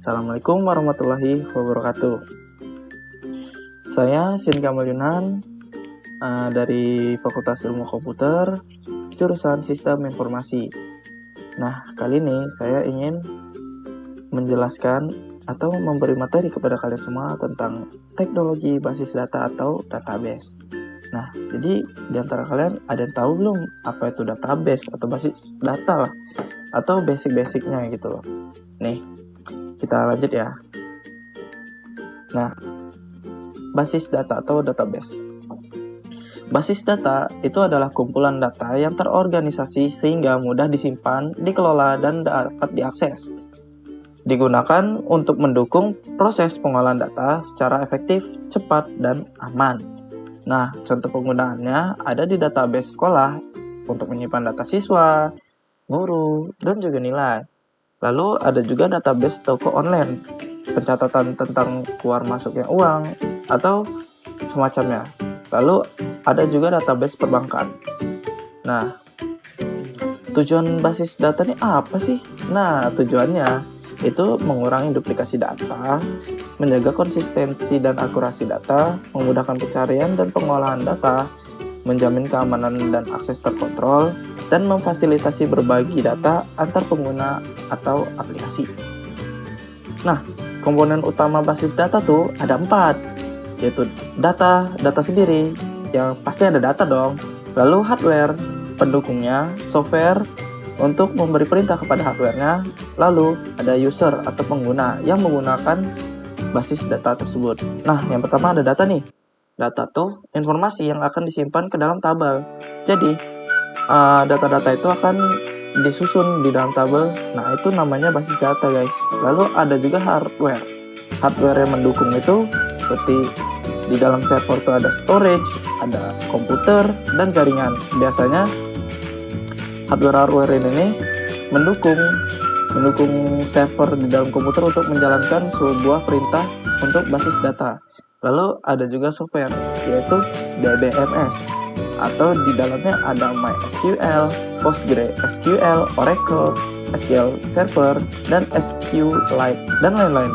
Assalamualaikum warahmatullahi wabarakatuh. Saya Sin Kamal Yunan dari Fakultas Ilmu Komputer, jurusan Sistem Informasi. Nah, kali ini saya ingin menjelaskan atau memberi materi kepada kalian semua tentang teknologi basis data atau database. Nah, jadi di antara kalian ada yang tahu belum apa itu database atau basis data lah, atau basic-basicnya gitu loh. Nih, kita lanjut ya. Nah, basis data atau database. Basis data itu adalah kumpulan data yang terorganisasi sehingga mudah disimpan, dikelola, dan dapat diakses. Digunakan untuk mendukung proses pengolahan data secara efektif, cepat, dan aman. Nah, contoh penggunaannya ada di database sekolah untuk menyimpan data siswa, guru, dan juga nilai. Lalu ada juga database toko online, pencatatan tentang keluar masuknya uang, atau semacamnya. Lalu ada juga database perbankan. Nah, tujuan basis data ini apa sih? Nah, tujuannya itu mengurangi duplikasi data, menjaga konsistensi dan akurasi data, memudahkan pencarian dan pengolahan data, menjamin keamanan dan akses terkontrol, dan memfasilitasi berbagi data antar pengguna atau aplikasi. Nah, komponen utama basis data tuh ada 4, yaitu data sendiri, yang pasti ada data dong. Lalu hardware, pendukungnya, software untuk memberi perintah kepada hardware-nya, lalu ada user atau pengguna yang menggunakan basis data tersebut. Nah, yang pertama ada data nih. Data tuh informasi yang akan disimpan ke dalam tabel. Jadi, data-data itu akan disusun di dalam tabel. Nah, itu namanya basis data, guys. Lalu ada juga hardware. Hardware yang mendukung itu seperti di dalam server itu ada storage, ada komputer, dan jaringan. Biasanya hardware ini mendukung server di dalam komputer untuk menjalankan sebuah perintah untuk basis data. Lalu ada juga software, yaitu DBMS, atau di dalamnya ada MySQL, PostgreSQL, Oracle, SQL Server, dan SQLite, dan lain-lain.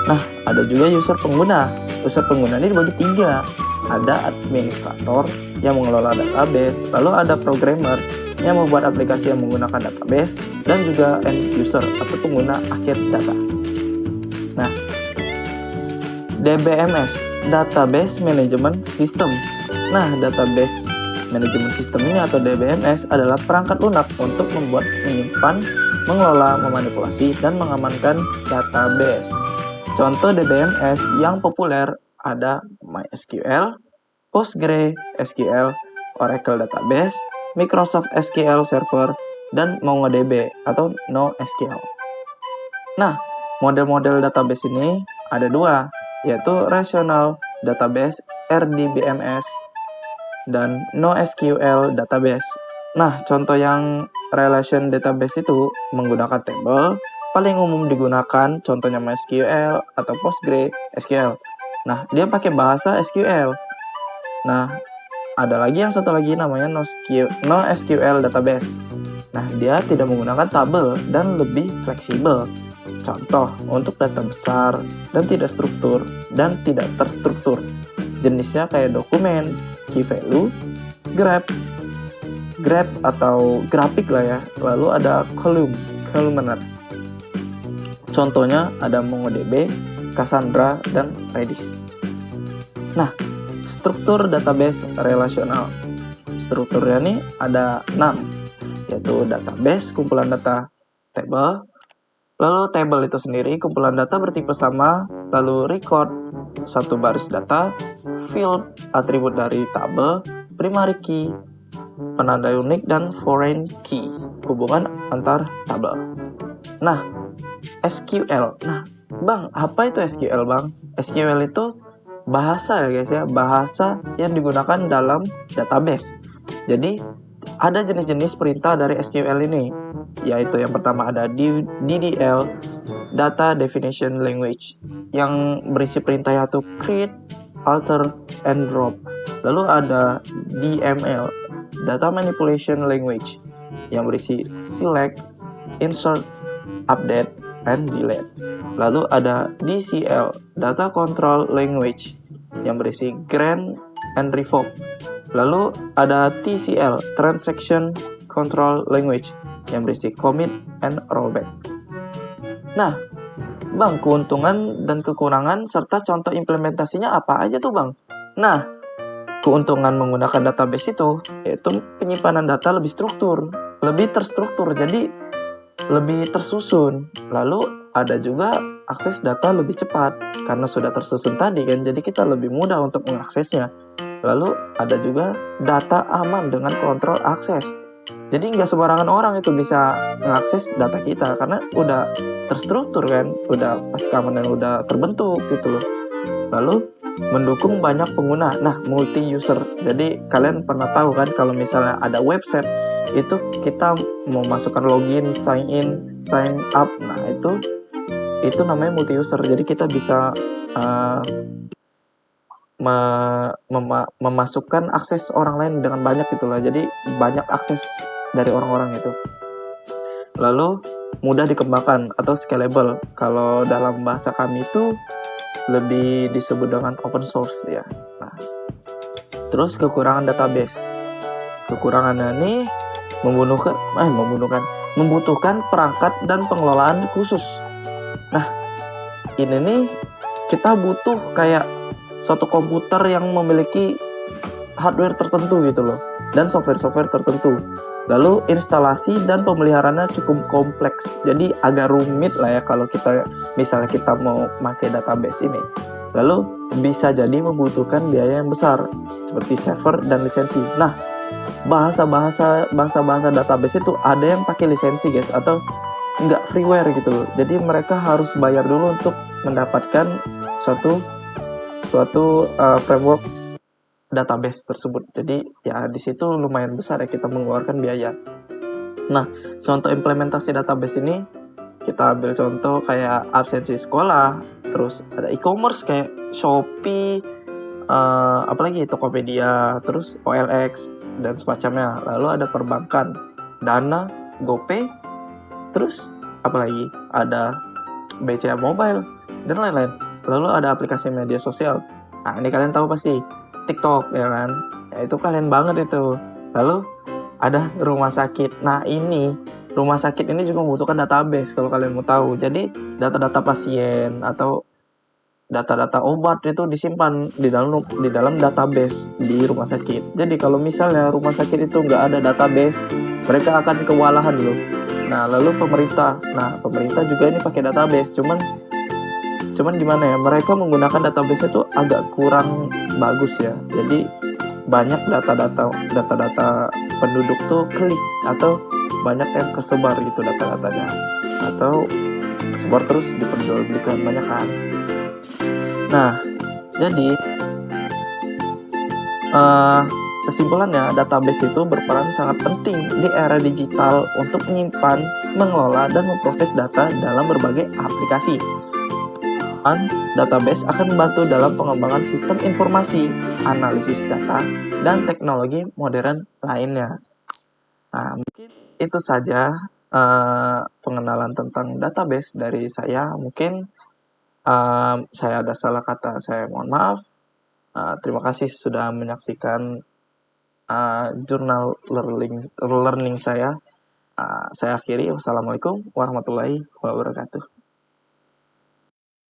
Nah, ada juga user pengguna. User pengguna ini dibagi 3. Ada administrator yang mengelola database, lalu ada programmer yang membuat aplikasi yang menggunakan database, dan juga end user atau pengguna akhir data. Nah, DBMS, Database Management System. Nah, Database Management System ini atau DBMS adalah perangkat lunak untuk membuat, menyimpan, mengelola, memanipulasi, dan mengamankan database. Contoh DBMS yang populer ada MySQL, PostgreSQL, Oracle Database, Microsoft SQL Server, dan MongoDB atau NoSQL. Nah, model-model database ini ada 2, yaitu Relational Database (RDBMS) dan NoSQL Database. Nah, contoh yang Relation Database itu menggunakan table, paling umum digunakan contohnya MySQL atau PostgreSQL. Nah, dia pakai bahasa SQL. Nah, ada lagi yang satu lagi namanya NoSQL Database. Nah, dia tidak menggunakan tabel dan lebih fleksibel. Contoh, untuk data besar dan tidak struktur dan tidak terstruktur. Jenisnya kayak dokumen, key value, graph atau grafik lah ya. Lalu ada columnar. Contohnya ada MongoDB, Cassandra, dan Redis. Nah, struktur database relasional. Strukturnya nih ada 6, yaitu database, kumpulan data, table. Lalu table itu sendiri kumpulan data bertipe sama, lalu record, satu baris data, field, atribut dari tabel, primary key, penanda unik, dan foreign key, hubungan antar tabel. Nah, SQL. Nah, Bang, apa itu SQL, Bang? SQL itu bahasa ya guys ya, bahasa yang digunakan dalam database. Jadi, ada jenis-jenis perintah dari SQL ini, yaitu yang pertama ada DDL, Data Definition Language, yang berisi perintah yaitu create, alter, and drop. Lalu ada DML, Data Manipulation Language, yang berisi select, insert, update, and delete. Lalu ada DCL, Data Control Language, yang berisi grant and revoke. Lalu ada TCL, Transaction Control Language, yang berisi commit and rollback. Nah, Bang, keuntungan dan kekurangan serta contoh implementasinya apa aja tuh, Bang? Nah, keuntungan menggunakan database itu yaitu penyimpanan data lebih terstruktur, jadi lebih tersusun. Lalu ada juga akses data lebih cepat karena sudah tersusun tadi kan, jadi kita lebih mudah untuk mengaksesnya. Lalu ada juga data aman dengan kontrol akses. Jadi nggak sembarangan orang itu bisa mengakses data kita karena udah terstruktur kan, udah pas keamanan udah terbentuk gitu loh. Lalu mendukung banyak pengguna. Nah, multi user. Jadi kalian pernah tahu kan kalau misalnya ada website itu kita mau masukkan login, sign in, sign up. Nah, itu namanya multi user. Jadi kita bisa memasukkan akses orang lain dengan banyak gitulah. Jadi banyak akses dari orang-orang itu. Lalu mudah dikembangkan atau scalable. Kalau dalam bahasa kami itu lebih disebut dengan open source ya. Nah, terus kekurangan database. Kekurangannya ini membutuhkan perangkat dan pengelolaan khusus. Nah, ini nih kita butuh kayak suatu komputer yang memiliki hardware tertentu gitu loh, dan software tertentu. Lalu instalasi dan pemeliharaannya cukup kompleks, jadi agak rumit lah ya kalau misalnya kita mau pakai database ini. Lalu bisa jadi membutuhkan biaya yang besar seperti server dan lisensi. Nah, bahasa-bahasa database itu ada yang pakai lisensi guys, atau nggak freeware gitu loh. Jadi mereka harus bayar dulu untuk mendapatkan suatu framework database tersebut. Jadi ya di situ lumayan besar ya kita mengeluarkan biaya. Nah, contoh implementasi database ini kita ambil contoh kayak absensi sekolah, terus ada e-commerce kayak Shopee, apalagi Tokopedia, terus OLX dan semacamnya. Lalu ada perbankan, Dana, GoPay, terus apalagi ada BCA Mobile dan lain-lain. Lalu ada aplikasi media sosial. Nah, ini kalian tahu pasti TikTok ya kan, ya itu kalian banget itu. Lalu ada rumah sakit. Nah, ini rumah sakit ini juga membutuhkan database kalau kalian mau tahu. Jadi data-data pasien atau data-data obat itu disimpan di dalam database di rumah sakit. Jadi kalau misalnya rumah sakit itu nggak ada database, mereka akan kewalahan loh. Nah, lalu pemerintah juga ini pakai database, cuman gimana ya, mereka menggunakan database itu agak kurang bagus ya. Jadi banyak data penduduk tuh klik atau banyak yang kesebar gitu data-datanya, atau kesebar terus diperjualbelikan banyak kan. Nah, jadi kesimpulannya, database itu berperan sangat penting di era digital untuk menyimpan, mengelola, dan memproses data dalam berbagai aplikasi. Database akan membantu dalam pengembangan sistem informasi, analisis data, dan teknologi modern lainnya. Nah, mungkin itu saja pengenalan tentang database dari saya. Mungkin saya ada salah kata, saya mohon maaf. Terima kasih sudah menyaksikan jurnal learning saya. Saya akhiri. Wassalamualaikum warahmatullahi wabarakatuh.